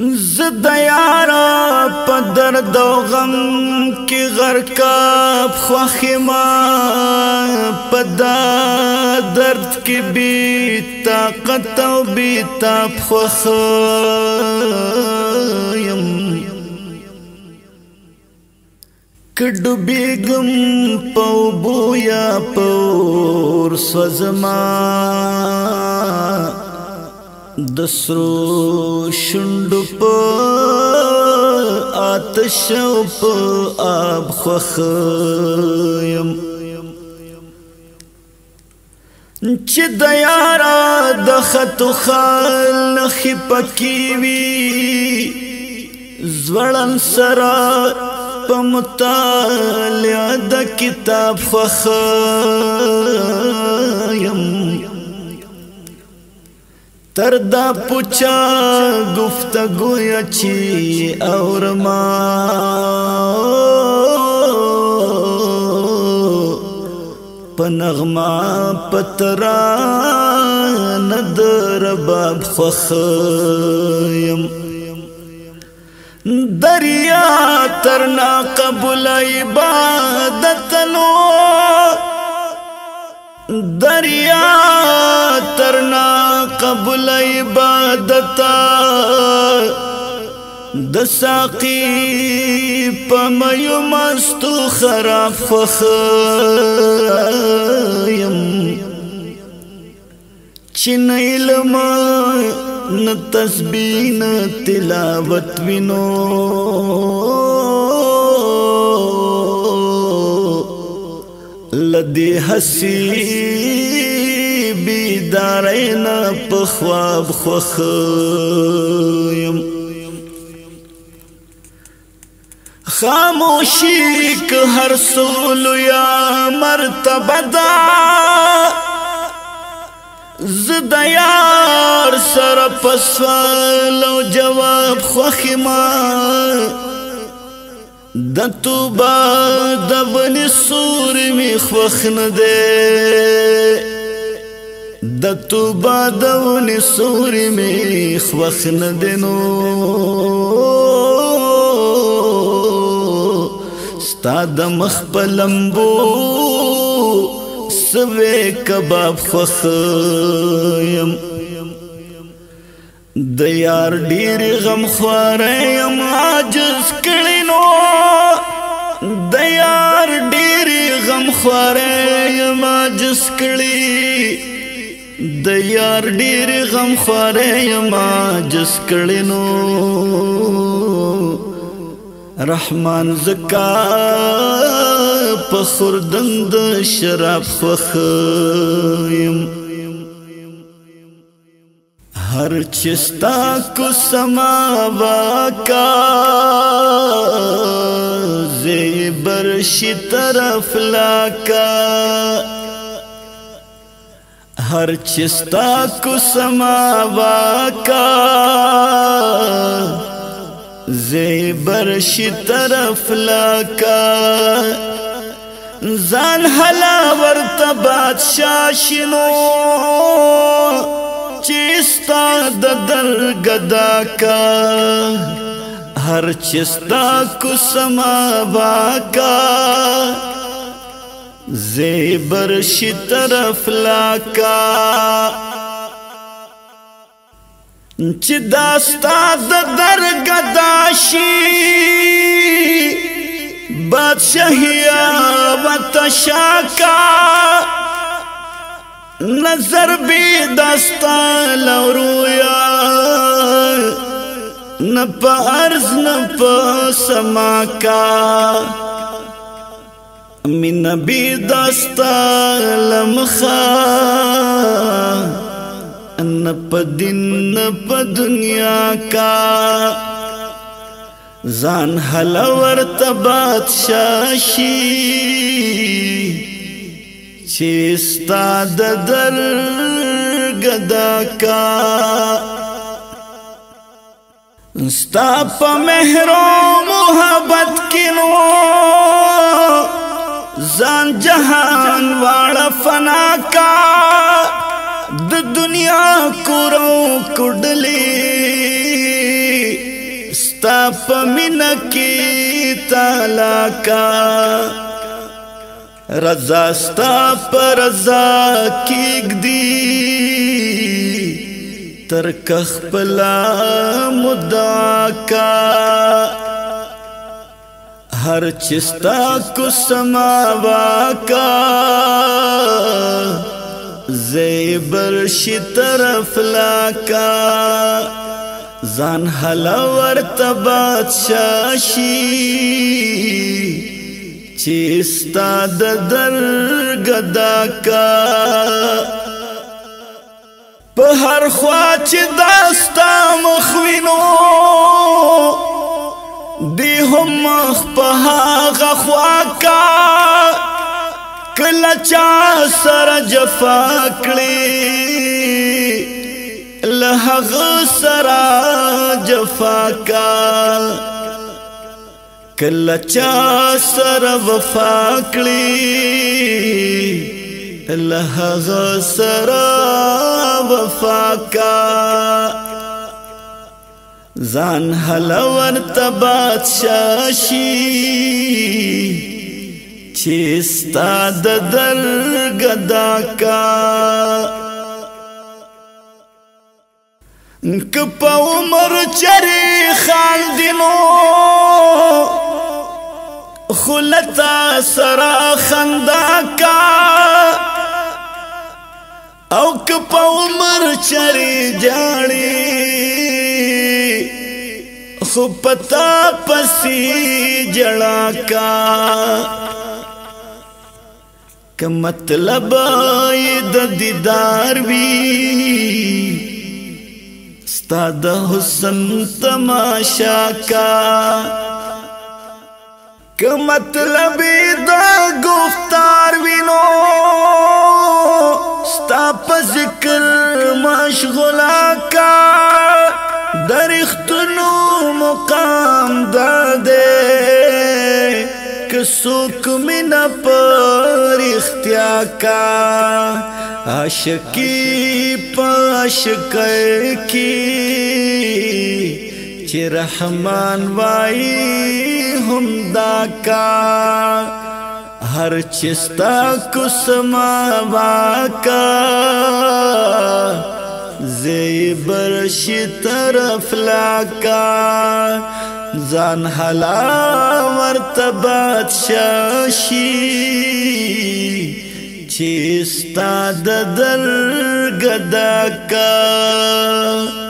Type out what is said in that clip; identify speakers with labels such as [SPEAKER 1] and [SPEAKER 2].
[SPEAKER 1] زد یارا پا درد و غم کی غرقاب خوخی ما پا دا درد کی بی طاقت و بی تاب خوخیم کڈو بیگم پو بویا پور سوزما دسرو شنڈو پا آتش پا آب خوخیم چی دیارا دخت و خال نخی پکیوی زورن سرا پا مطالعہ دا کتاب خوخیم تردا پوچا گفتگویا چی اور ما پنغما پتران در باب خوخیم دریا ترنا قبول عبادتنو دریا ترنا قبول عبادتا د ساقی پمیو مستو خراب فخیم چن علم ن تسبیح ن تلاوت وینو لدی حسی بیدارینا پخواب خوخیم خاموشی که هر سولو یا مرتبه دا زد یار سر پسوال و جواب خوخیما د توبا د بنی سور می خوخن دے د توبا د بنی سور می خوخن دے نو ستا د مخ پلمبو سوے کباب خوخیم د یار ډیر غم خواریم عاجز کړینو د یار ډیر غم خواریم عاجز کړی د یار ډیر غم خواریم عاجز کړینو رحمان زکا پخوردند شراب خوخیم ہر چستا کو سماوا زیبرشی طرف لاکا ہر چستا کو سماوا زیبرشی طرف لاکا زان حلا ورطا بادشاہ شنو چستا در گدا کا ہر چستا کو سماوا کا زیبرشی طرف لاکا چی داستا در گداشی بادشاہیا وطشاکا نظر بھی دستا لورویا نہ پا عرض نہ پا سما کا من بھی دستا لمخا نہ پا دن نہ پا دنیا کا زان حلور تبات شاشی چیستا در گدا کا ستا پا مہرو محبت کنو زان جہان واڑا فنا کا د دنیا کو رو کڈلی پمینا کی تعالی کا رضا ستا پر رضا کیگ دی تر کخ پلا مدعا کا ہر چستا کو سماوا کا زیبر شی طرف لاکا زان حلاور تبات شاشی چیستا در گدا کا پہر خواچ داستا مخوینو دی هم مخ پہا غخواکا کلچا سر جفا کړي لهغ سر جفا کا کلچا سر وفا کړي لهغ سر وفا کا ځان هلور تبات شاشي چیستا در گدا کا کپا عمر چری خاندینو خلتا سرا خندا کا او کپا عمر چری جاڑی خپتا پسی جڑا کا که مطلب د دیدار وی ستا د حسن تماشا کا که مطلب د گفتار وینو ستا په ذکر مشغولا کا درختنو مقام داده کسوک منا پر اختیا کا عاشقی پاشق کی چی رحمان وائی ہم دا کا ہر چستا کسماوا کا زیبر شی طرف لاکا زان حلا مرتبات شاشی چیستا در گدا کا